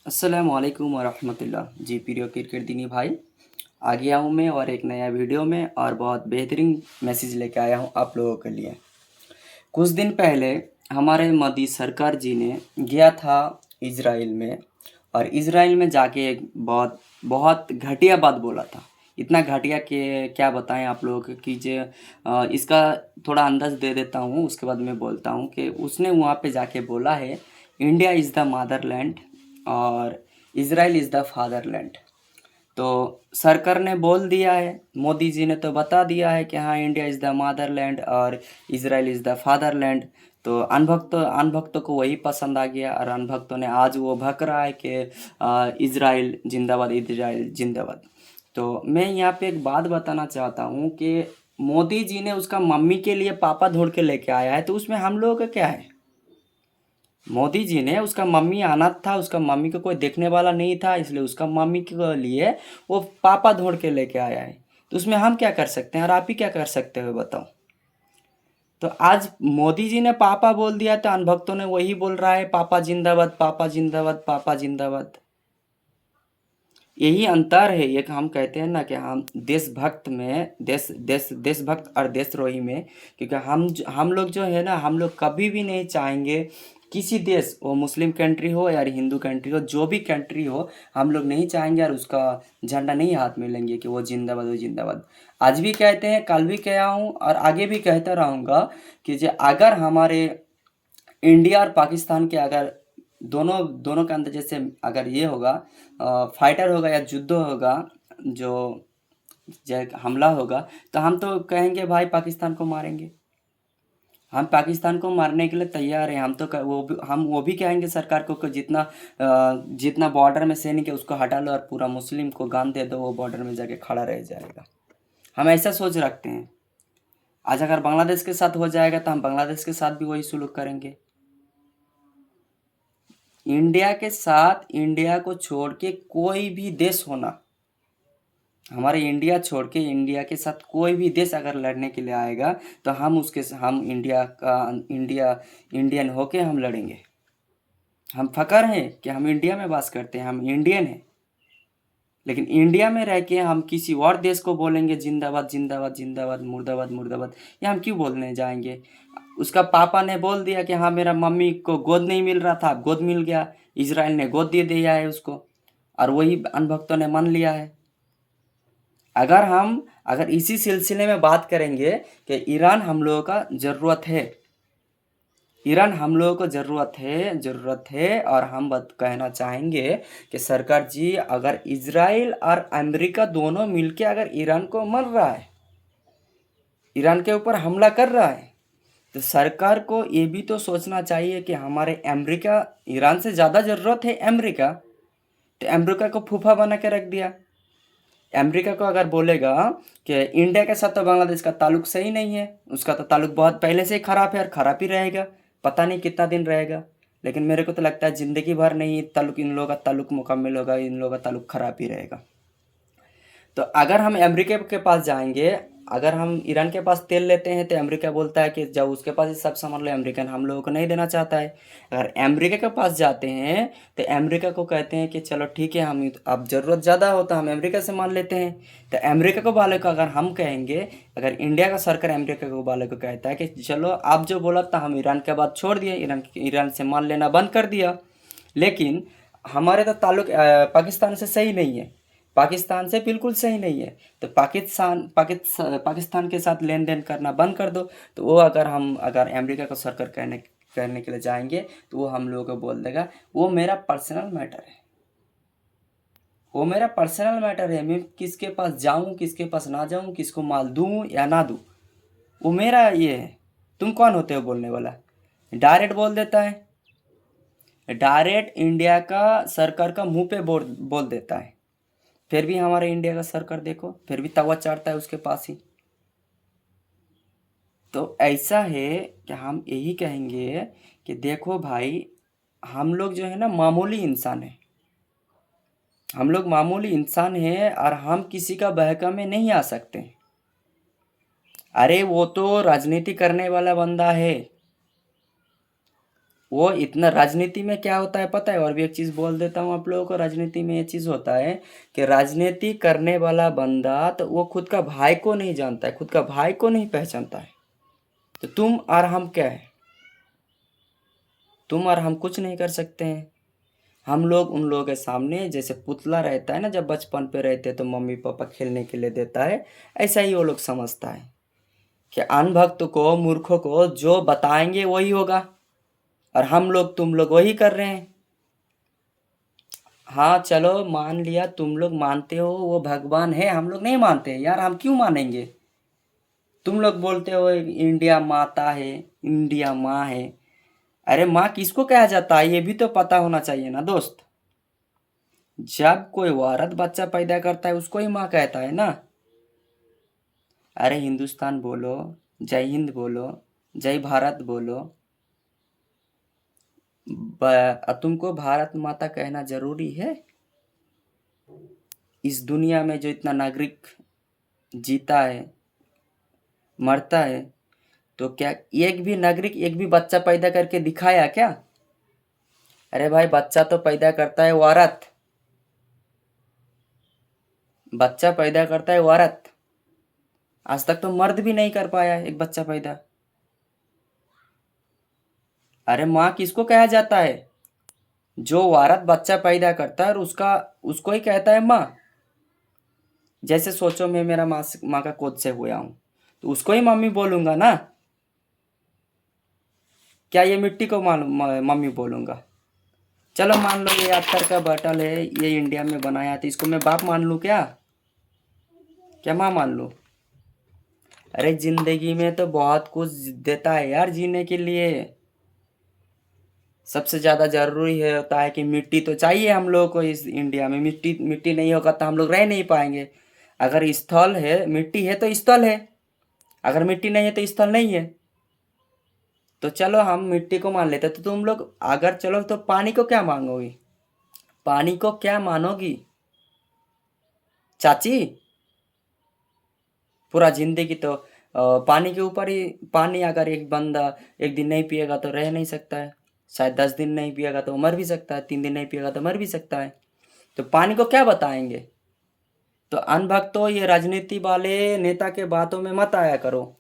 अस्सलाम वालेकुम वरहमतुल्लाह। जी प्रिय क्रिकेट दिनी भाई, आ गया हूँ मैं और एक नया वीडियो में और बहुत बेहतरीन मैसेज लेके आया हूँ आप लोगों के लिए। कुछ दिन पहले हमारे मोदी सरकार जी ने गया था इज़राइल में, और इज़राइल में जाके एक बहुत बहुत घटिया बात बोला था। इतना घटिया कि क्या बताएं आप लोगों को कीजिए। इसका थोड़ा अंदाज़ दे देता हूँ, उसके बाद मैं बोलता हूँ कि उसने वहाँ पे जाके बोला है, इंडिया इज़ द मदरलैंड और इज़राइल इज़ द फादरलैंड। तो सरकार ने बोल दिया है, मोदी जी ने तो बता दिया है कि हाँ, इंडिया इज़ द मदरलैंड और इज़राइल इज़ द फादरलैंड। तो अनभक्तों को वही पसंद आ गया, और अनभक्तों ने आज वो भक रहा है कि इज़राइल जिंदाबाद, इज़राइल जिंदाबाद। तो मैं यहाँ पे एक बात बताना चाहता हूँ कि मोदी जी ने उसका मम्मी के लिए पापा ढूंढ के लेके आया है, तो उसमें हम लोगों का क्या है? मोदी जी ने, उसका मम्मी अनाथ था, उसका मम्मी को कोई देखने वाला नहीं था, इसलिए उसका मम्मी के लिए वो पापा ढूंढ के लेके आया है। तो उसमें हम क्या कर सकते हैं और आप ही क्या कर सकते हो बताओ। तो आज मोदी जी ने पापा बोल दिया, तो अनभक्तों ने वही बोल रहा है, पापा जिंदाबाद, पापा जिंदाबाद, पापा जिंदाबाद। यही अंतर है। एक हम कहते हैं ना कि हम देशभक्त में, देशभक्त और देशद्रोही में, क्योंकि हम लोग जो है ना, हम लोग कभी भी नहीं चाहेंगे किसी देश, वो मुस्लिम कंट्री हो या हिंदू कंट्री हो, जो भी कंट्री हो, हम लोग नहीं चाहेंगे और उसका झंडा नहीं हाथ में लेंगे कि वो जिंदाबाद, वो जिंदाबाद। आज भी कहते हैं, कल भी कहा हूँ और आगे भी कहता रहूँगा कि जो अगर हमारे इंडिया और पाकिस्तान के अगर दोनों दोनों के अंदर जैसे अगर ये होगा, फाइटर होगा या युद्ध होगा, जो हमला होगा, तो हम तो कहेंगे भाई पाकिस्तान को मारेंगे। हम पाकिस्तान को मारने के लिए तैयार हैं। हम तो हम वो भी कहेंगे सरकार को कि जितना बॉर्डर में सैनिक है उसको हटा लो और पूरा मुस्लिम को गान दे दो, वो बॉर्डर में जाके खड़ा रह जाएगा। हम ऐसा सोच रखते हैं। आज अगर बांग्लादेश के साथ हो जाएगा तो हम बांग्लादेश के साथ भी वही सुलूक करेंगे। इंडिया के साथ, इंडिया को छोड़ के कोई भी देश होना, हमारे इंडिया छोड़ के इंडिया के साथ कोई भी देश अगर लड़ने के लिए आएगा, तो हम इंडियन होके हम लड़ेंगे। हम फ़ख्र हैं कि हम इंडिया में वास करते हैं, हम इंडियन हैं। लेकिन इंडिया में रह के हम किसी और देश को बोलेंगे जिंदाबाद, जिंदाबाद, जिंदाबाद, मुर्दाबाद, मुर्दाबाद, ये हम क्यों बोलने जाएंगे? उसका पापा ने बोल दिया कि हाँ, मेरा मम्मी को गोद नहीं मिल रहा था, अब गोद मिल गया। इजराइल ने गोद दे दिया है उसको, और वही अनभक्तों ने मान लिया है। अगर इसी सिलसिले में बात करेंगे कि ईरान हम लोगों का ज़रूरत है, ईरान हम लोगों को ज़रूरत है, और हम बात कहना चाहेंगे कि सरकार जी, अगर इजराइल और अमेरिका दोनों मिलके अगर ईरान को मर रहा है, ईरान के ऊपर हमला कर रहा है, तो सरकार को ये भी तो सोचना चाहिए कि हमारे अमेरिका, ईरान से ज़्यादा ज़रूरत है अमेरिका, तो अमेरिका को फूफा बना के रख दिया। अमेरिका को अगर बोलेगा कि इंडिया के साथ तो बांग्लादेश का ताल्लुक सही नहीं है, उसका तो ताल्लुक बहुत पहले से ही ख़राब है और ख़राब ही रहेगा, पता नहीं कितना दिन रहेगा। लेकिन मेरे को तो लगता है ज़िंदगी भर नहीं, ताल्लुक इन लोगों का ताल्लुक मुकम्मल होगा, इन लोगों का ताल्लुक ख़राब ही रहेगा। तो अगर हम अमेरिका के पास जाएंगे, अगर हम ईरान के पास तेल लेते हैं, तो अमेरिका बोलता है कि जब उसके पास ही सब सामान लो, अमेरिकन हम लोगों को नहीं देना चाहता है। अगर अमेरिका के पास जाते हैं, तो अमेरिका को कहते हैं कि चलो ठीक है, हम अब ज़रूरत ज़्यादा हो तो हम अमेरिका से मान लेते हैं। तो अमेरिका को वाले को अगर हम कहेंगे, अगर इंडिया का सरकार अमेरिका को वाले को कहता है कि चलो आप जो बोला था, हम ईरान के बात छोड़ दिए, ईरान से मान लेना बंद कर दिया, लेकिन हमारे तो ताल्लुक पाकिस्तान से सही नहीं है, पाकिस्तान से बिल्कुल सही नहीं है, तो पाकिस्तान के साथ लेन देन करना बंद कर दो। तो वो अगर अमेरिका को सरकार करने के लिए जाएंगे, तो वो हम लोगों को बोल देगा, वो मेरा पर्सनल मैटर है, वो मेरा पर्सनल मैटर है, मैं किसके पास जाऊं, किसके पास ना जाऊं, किसको माल दूं या ना दूं, वो मेरा ये है। तुम कौन होते हो बोलने वाला? डायरेक्ट बोल देता है, डायरेक्ट इंडिया का सरकार का मुंह पे बोल देता है। फिर भी हमारे इंडिया का सरकार देखो, फिर भी तवा चाटता है उसके पास ही। तो ऐसा है कि हम यही कहेंगे कि देखो भाई, हम लोग जो है ना मामूली इंसान है, हम लोग मामूली इंसान हैं और हम किसी का बहका में नहीं आ सकते। अरे वो तो राजनीति करने वाला बंदा है, वो इतना राजनीति में क्या होता है पता है? और भी एक चीज़ बोल देता हूँ आप लोगों को, राजनीति में ये चीज़ होता है कि राजनीति करने वाला बंदा तो वो खुद का भाई को नहीं जानता है, खुद का भाई को नहीं पहचानता है। तो तुम और हम क्या है? तुम और हम कुछ नहीं कर सकते हैं। हम लोग उन लोगों के सामने जैसे पुतला रहता है ना, जब बचपन पे रहते तो मम्मी पापा खेलने के लिए देता है, ऐसा ही वो लोग समझता है कि अनभक्त को, मूर्खों को जो बताएंगे वही होगा, और हम लोग तुम लोग वही कर रहे हैं। हाँ चलो मान लिया, तुम लोग मानते हो वो भगवान है, हम लोग नहीं मानते यार, हम क्यों मानेंगे? तुम लोग बोलते हो इंडिया माता है, इंडिया माँ है। अरे माँ किसको कहा जाता है ये भी तो पता होना चाहिए ना दोस्त। जब कोई औरत बच्चा पैदा करता है उसको ही माँ कहता है ना। अरे हिंदुस्तान बोलो, जय हिंद बोलो, जय भारत बोलो। तुमको भारत माता कहना जरूरी है? इस दुनिया में जो इतना नागरिक जीता है, मरता है, तो क्या एक भी नागरिक एक भी बच्चा पैदा करके दिखाया क्या? अरे भाई बच्चा तो पैदा करता है औरत, बच्चा पैदा करता है औरत। आज तक तो मर्द भी नहीं कर पाया एक बच्चा पैदा। अरे माँ किसको कहा जाता है? जो औरत बच्चा पैदा करता है और उसका, उसको ही कहता है माँ। जैसे सोचो मैं मेरा माँ का कोख से हुआ हूँ, तो उसको ही मम्मी बोलूँगा ना। क्या ये मिट्टी को मम्मी बोलूँगा? चलो मान लो ये अत्तर का बॉटल है, ये इंडिया में बनाया था, इसको मैं बाप मान लूँ क्या? क्या माँ मान लूँ? अरे जिंदगी में तो बहुत कुछ देता है यार जीने के लिए। सबसे ज़्यादा ज़रूरी है होता है कि मिट्टी तो चाहिए हम लोगों को। इस इंडिया में मिट्टी, मिट्टी नहीं होगा तो हम लोग रह नहीं पाएंगे। अगर स्थल है, मिट्टी है तो स्थल है, अगर मिट्टी नहीं है तो स्थल नहीं है। तो चलो हम मिट्टी को मान लेते, तो तुम लोग अगर चलो तो पानी को क्या मांगोगी? पानी को क्या मानोगी चाची? पूरा जिंदगी तो पानी के ऊपर ही। पानी अगर एक बंदा एक दिन नहीं पिएगा तो रह नहीं सकता है, शायद 10 दिन नहीं पिएगा तो मर भी सकता है, 3 दिन नहीं पिएगा तो मर भी सकता है। तो पानी को क्या बताएंगे? तो अनभक्तो, ये राजनीति वाले नेता के बातों में मत आया करो।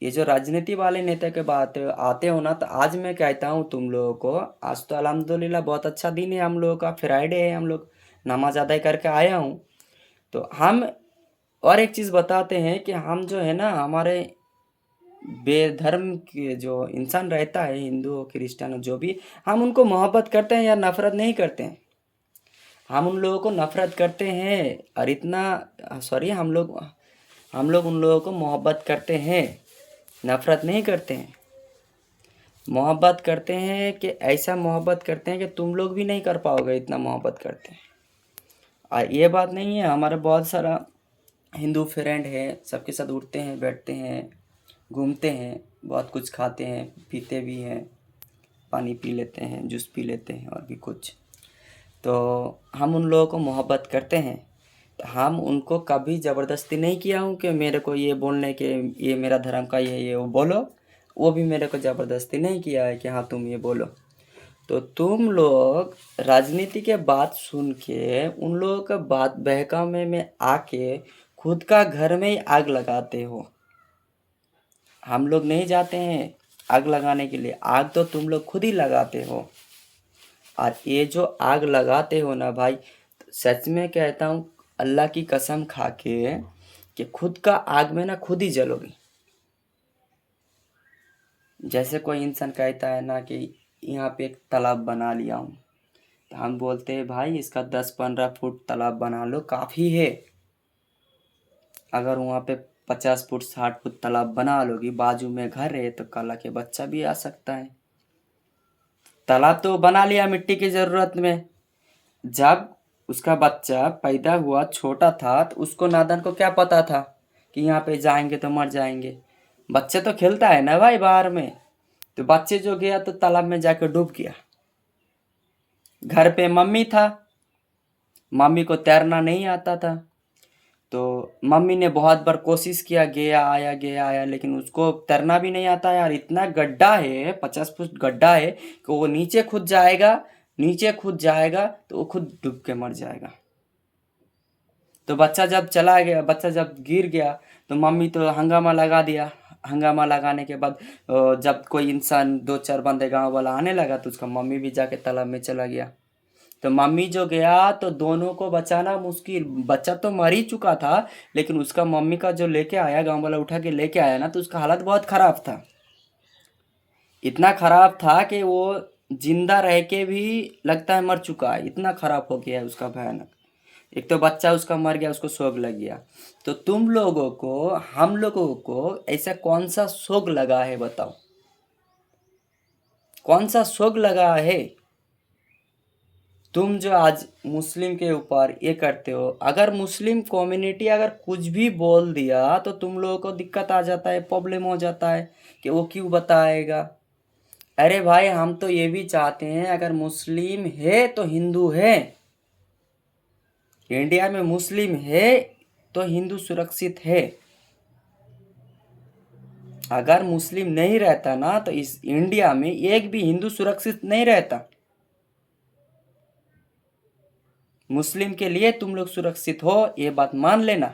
ये जो राजनीति वाले नेता के बात आते हो ना, तो आज मैं कहता हूँ तुम लोगों को, आज तो अल्हम्दुलिल्लाह बहुत अच्छा दिन है हम लोगों का, फ्राइडे है, हम लोग नमाज अदा करके आया हूँ। तो हम और एक चीज़ बताते हैं कि हम जो है ना, हमारे बेधर्म के जो इंसान रहता है, हिंदू हो क्रिश्चियन हो जो भी, हम उनको मोहब्बत करते हैं या नफरत नहीं करते हैं। हम उन लोगों को नफरत करते हैं, और इतना सॉरी, हम लोग उन लोगों को मोहब्बत करते हैं, नफरत नहीं करते हैं। मोहब्बत करते हैं कि ऐसा मोहब्बत करते हैं कि तुम लोग भी नहीं कर पाओगे, इतना मोहब्बत करते हैं। और ये बात नहीं है, हमारे बहुत सारा हिंदू फ्रेंड है, सबके साथ उठते हैं, बैठते हैं, घूमते हैं, बहुत कुछ खाते हैं, पीते भी हैं, पानी पी लेते हैं, जूस पी लेते हैं और भी कुछ। तो हम उन लोगों को मोहब्बत करते हैं। तो हम उनको कभी ज़बरदस्ती नहीं किया हूँ कि मेरे को ये बोलने के, ये मेरा धर्म का ये वो बोलो। वो भी मेरे को ज़बरदस्ती नहीं किया है कि हाँ तुम ये बोलो। तो तुम लोग राजनीति के बात सुन के उन लोगों का बात बहकावे में आके खुद का घर में ही आग लगाते हो। हम लोग नहीं जाते हैं आग लगाने के लिए, आग तो तुम लोग खुद ही लगाते हो। और ये जो आग लगाते हो ना भाई, सच में कहता हूँ अल्लाह की कसम खा के कि खुद का आग में ना खुद ही जलोगी। जैसे कोई इंसान कहता है ना कि यहाँ पे एक तालाब बना लिया हूँ, तो हम बोलते हैं भाई इसका 10-15 फुट तालाब बना लो, काफ़ी है। अगर वहाँ पे 50 फुट 60 फुट तालाब बना लोगी, बाजू में घर है, तो कल के बच्चा भी आ सकता है। तालाब तो बना लिया मिट्टी की ज़रूरत में। जब उसका बच्चा पैदा हुआ, छोटा था, तो उसको नादान को क्या पता था कि यहाँ पे जाएंगे तो मर जाएंगे? बच्चे तो खेलता है ना भाई बाहर में। तो बच्चे जो गया तो तालाब में जाकर डूब गया। घर पे मम्मी था, मम्मी को तैरना नहीं आता था, तो मम्मी ने बहुत बार कोशिश किया, गया आया, लेकिन उसको तैरना भी नहीं आता यार। इतना गड्ढा है, 50 फुट गड्ढा है कि वो नीचे खुद जाएगा, नीचे खुद जाएगा तो वो खुद डूब के मर जाएगा। तो बच्चा जब चला गया, बच्चा जब गिर गया, तो मम्मी तो हंगामा लगा दिया। हंगामा लगाने के बाद जब कोई इंसान 2-4 बंदे गांव वाला आने लगा, तो उसका मम्मी भी जाके तालाब में चला गया। तो मम्मी जो गया तो दोनों को बचाना मुश्किल। बच्चा तो मर ही चुका था, लेकिन उसका मम्मी का जो लेके आया, गांव वाला उठा के लेके आया ना, तो उसका हालत बहुत खराब था। इतना खराब था कि वो जिंदा रह के भी लगता है मर चुका है, इतना खराब हो गया है उसका, भयानक। एक तो बच्चा उसका मर गया, उसको शोक लग गया। तो तुम लोगों को, हम लोगों को ऐसा कौन सा शोक लगा है बताओ? कौन सा शोक लगा है? तुम जो आज मुस्लिम के ऊपर ये करते हो, अगर मुस्लिम कम्युनिटी अगर कुछ भी बोल दिया तो तुम लोगों को दिक्कत आ जाता है, प्रॉब्लम हो जाता है कि वो क्यों बताएगा। अरे भाई, हम तो ये भी चाहते हैं, अगर मुस्लिम है तो हिंदू है। इंडिया में मुस्लिम है तो हिंदू सुरक्षित है। अगर मुस्लिम नहीं रहता ना, तो इस इंडिया में एक भी हिंदू सुरक्षित नहीं रहता। मुस्लिम के लिए तुम लोग सुरक्षित हो, ये बात मान लेना।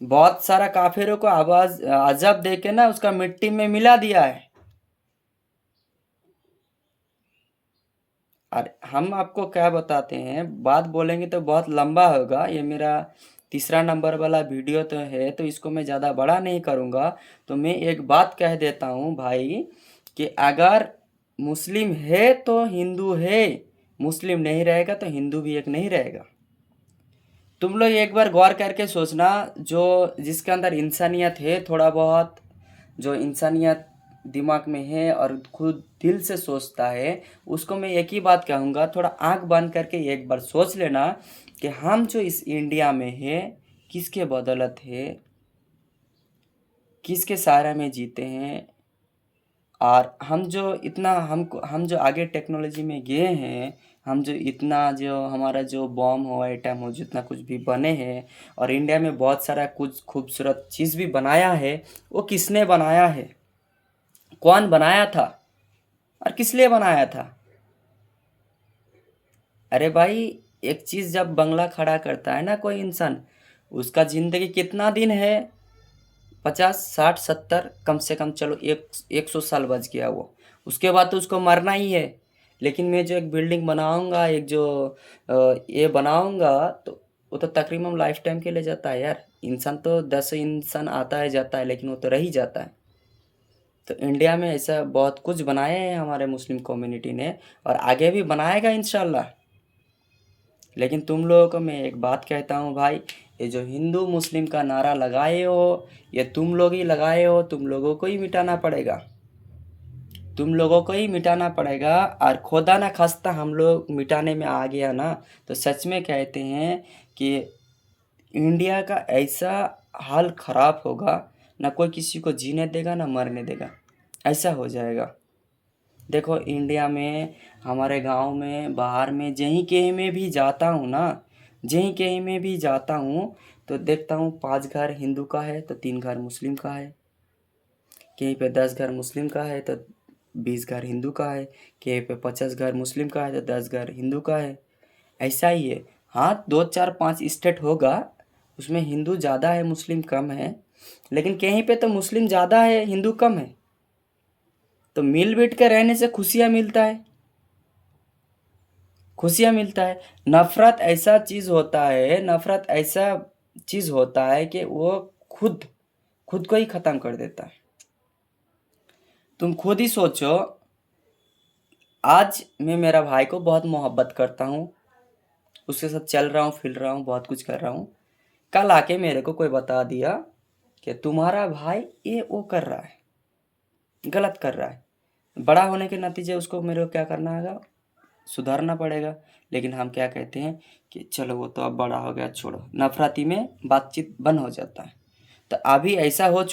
बहुत सारा काफिरों को आवाज अजब दे के ना उसका मिट्टी में मिला दिया है। और हम आपको क्या बताते हैं, बात बोलेंगे तो बहुत लंबा होगा। ये मेरा तीसरा नंबर वाला वीडियो तो है, तो इसको मैं ज़्यादा बड़ा नहीं करूँगा। तो मैं एक बात कह देता हूँ भाई, कि अगर मुस्लिम है तो हिंदू है, मुस्लिम नहीं रहेगा तो हिंदू भी एक नहीं रहेगा। तुम लोग एक बार गौर करके सोचना, जो जिसके अंदर इंसानियत है थोड़ा बहुत, जो इंसानियत दिमाग में है और खुद दिल से सोचता है, उसको मैं एक ही बात कहूँगा, थोड़ा आंख बंद करके एक बार सोच लेना कि हम जो इस इंडिया में है, किसके बदौलत है, किसके सहारे में जीते हैं। और हम जो आगे टेक्नोलॉजी में गए हैं, हम जो इतना, जो हमारा जो बॉम्ब हो, एटम हो, जितना कुछ भी बने हैं, और इंडिया में बहुत सारा कुछ खूबसूरत चीज़ भी बनाया है, वो किसने बनाया है? कौन बनाया था और किस लिए बनाया था? अरे भाई, एक चीज़ जब बंगला खड़ा करता है ना कोई इंसान, उसका ज़िंदगी कितना दिन है? 50, 60, 70, कम से कम चलो 100 साल बच गया वो। उसके बाद तो उसको मरना ही है। लेकिन मैं जो एक बिल्डिंग बनाऊंगा, एक जो ये बनाऊंगा, तो वो तो तकरीबन लाइफ टाइम के लिए जाता है यार। इंसान तो 10 इंसान आता है जाता है, लेकिन वो तो रह ही जाता है। तो इंडिया में ऐसा बहुत कुछ बनाए हैं हमारे मुस्लिम कम्युनिटी ने, और आगे भी बनाएगा इंशाल्लाह। लेकिन तुम लोगों को मैं एक बात कहता हूँ भाई, ये जो हिंदू मुस्लिम का नारा लगाए हो, ये तुम लोग ही लगाए हो, तुम लोगों को ही मिटाना पड़ेगा। तुम लोगों को ही मिटाना पड़ेगा। और खुदा ना खास्ता हम लोग मिटाने में आ गया ना, तो सच में कहते हैं कि इंडिया का ऐसा हाल खराब होगा, ना कोई किसी को जीने देगा ना मरने देगा, ऐसा हो जाएगा। देखो इंडिया में, हमारे गांव में, बाहर में, जहीं कहीं में भी जाता हूँ ना, जहीं कहीं में भी जाता हूँ, तो देखता हूँ 5 घर हिंदू का है तो 3 घर मुस्लिम का है। कहीं पे 10 घर मुस्लिम का है तो 20 घर हिंदू का है। कहीं पे 50 घर मुस्लिम का है तो 10 घर हिंदू का है। ऐसा ही है। हाँ, 2, 4, 5 स्टेट होगा, उसमें हिंदू ज़्यादा है मुस्लिम कम है, लेकिन कहीं पे तो मुस्लिम ज़्यादा है हिंदू कम है। तो मिल बैठ कर रहने से खुशियाँ मिलता है, खुशियाँ मिलता है। नफ़रत ऐसा चीज़ होता है, नफ़रत ऐसा चीज़ होता है कि वो खुद खुद को ही ख़त्म कर देता है। तुम खुद ही सोचो, आज मैं मेरा भाई को बहुत मोहब्बत करता हूँ, उसके साथ चल रहा हूँ, फिर रहा हूँ, बहुत कुछ कर रहा हूँ। कल आके मेरे को कोई बता दिया कि तुम्हारा भाई ये वो कर रहा है, गलत कर रहा है। बड़ा होने के नतीजे उसको मेरे को क्या करना होगा? सुधारना पड़ेगा। लेकिन हम क्या कहते हैं कि चलो वो तो अब बड़ा हो गया, छोड़ो, नफरती में बातचीत बंद हो जाता है। तो अभी ऐसा हो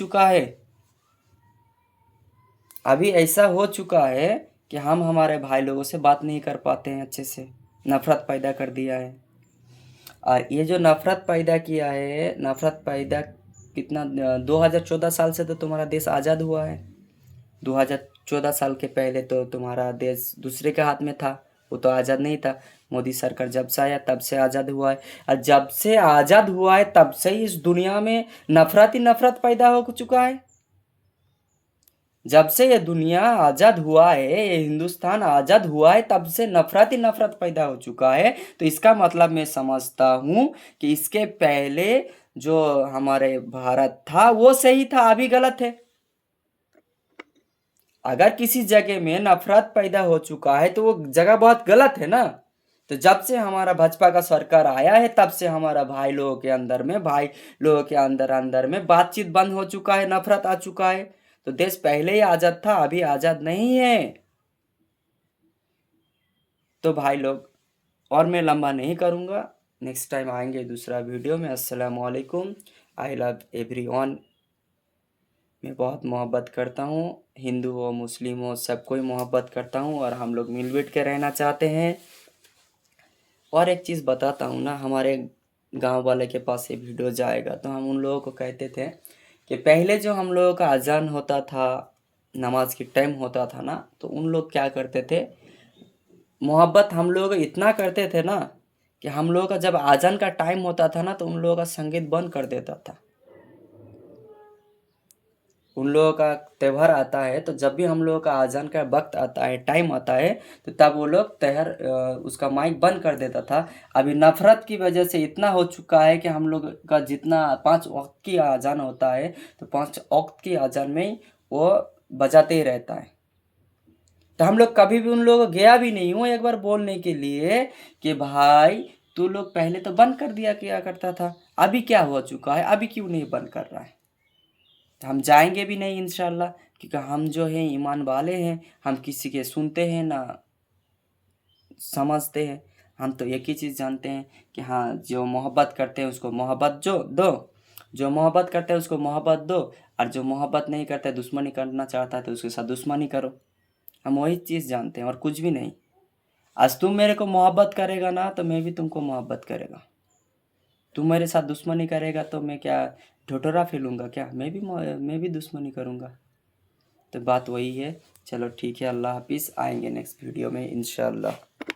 चुका है कि हम हमारे भाई लोगों से बात नहीं कर पाते हैं अच्छे से, नफरत पैदा कर दिया है। और ये जो नफ़रत पैदा किया है, नफ़रत पैदा कितना 2014 साल से तो तुम्हारा देश आज़ाद हुआ है। 2014 साल के पहले तो तुम्हारा देश दूसरे के हाथ में था, वो तो आज़ाद नहीं था। मोदी सरकार जब से आया तब से आज़ाद हुआ है, और जब से आज़ाद हुआ है तब से ही इस दुनिया में नफ़रत ही नफ़रत पैदा हो चुका है। जब से ये दुनिया आज़ाद हुआ है, ये हिंदुस्तान आज़ाद हुआ है, तब से नफ़रत ही नफ़रत पैदा हो चुका है। तो इसका मतलब मैं समझता हूँ कि इसके पहले जो हमारे भारत था वो सही था, अभी गलत है। अगर किसी जगह में नफ़रत पैदा हो चुका है तो वो जगह बहुत गलत है ना। तो जब से हमारा भाजपा का सरकार आया है तब से हमारा भाई लोगों के अंदर अंदर में बातचीत बंद हो चुका है, नफ़रत आ चुका है। तो देश पहले ही आज़ाद था, अभी आज़ाद नहीं है। तो भाई लोग, और मैं लंबा नहीं करूँगा, नेक्स्ट टाइम आएंगे दूसरा वीडियो में। अस्सलाम वालेकुम। I love everyone. मैं बहुत मोहब्बत करता हूँ, हिंदू हो मुस्लिम हो सबको ही मोहब्बत करता हूँ, और हम लोग मिल बैठ के रहना चाहते हैं। और एक चीज़ बताता हूँ ना, हमारे गांव वाले के पास ये वीडियो जाएगा तो हम उन लोगों को कहते थे कि पहले जो हम लोगों का अजान होता था, नमाज की टाइम होता था ना, तो उन लोग क्या करते थे, मोहब्बत हम लोग इतना करते थे ना कि हम लोगों का जब अजान का टाइम होता था ना तो उन लोगों का संगीत बंद कर देता था। उन लोगों का त्यौहार आता है तो जब भी हम लोगों का अजान का वक्त आता है, टाइम आता है, तो तब वो लोग उसका माइक बंद कर देता था। अभी नफ़रत की वजह से इतना हो चुका है कि हम लोग का जितना 5 वक्त की अजान होता है तो 5 वक्त की अजान में ही वो बजाते ही रहता है। तो हम लोग कभी भी उन लोगों को गया भी नहीं हूँ एक बार बोलने के लिए कि भाई तू लोग पहले तो बंद कर दिया किया करता था, अभी क्या हो चुका है, अभी क्यों नहीं बंद कर रहा है। तो हम जाएंगे भी नहीं इंशाल्लाह, क्योंकि हम जो हैं ईमान वाले हैं, हम किसी के सुनते हैं ना समझते हैं। हम तो एक ही चीज़ जानते हैं कि हाँ, जो मोहब्बत करते हैं उसको मोहब्बत जो दो, जो मोहब्बत करते हैं उसको मोहब्बत दो, और जो मोहब्बत नहीं करते, दुश्मनी करना चाहता है तो उसके साथ दुश्मनी करो। हम वही चीज़ जानते हैं और कुछ भी नहीं। आज तुम मेरे को मोहब्बत करेगा ना तो मैं भी तुमको मोहब्बत करेगा। तुम मेरे साथ दुश्मनी करेगा तो मैं क्या ढिढोरा फैलूँगा क्या, मैं भी दुश्मनी करूँगा। तो बात वही है। चलो ठीक है, अल्लाह हाफिज़। आएंगे नेक्स्ट वीडियो में इंशाल्लाह।